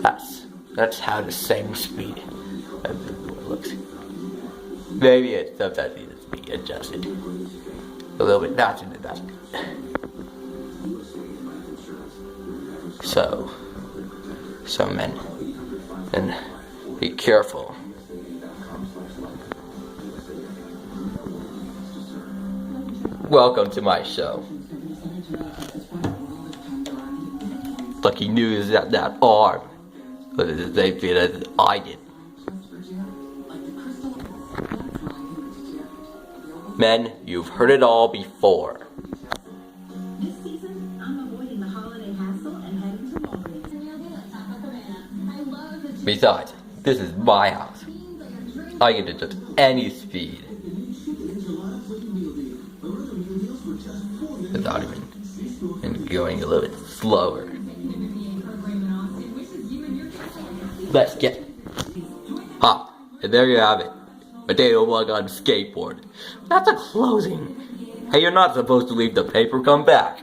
That's how the same speed of the door looks. Maybe it sometimes needs to be adjusted a little bit, not in the back. So men, and be careful. Welcome to my show. Lucky news that arm was the same thing as I did. Men, you've heard it all before. This season, I'm avoiding the holiday hassle and heading to Walgreens. Besides, this is my house. I can adjust any speed without even going a little bit slower. Let's get. And there you have it. Potato Mug on skateboard. That's a closing. Hey, you're not supposed to leave the paper, come back.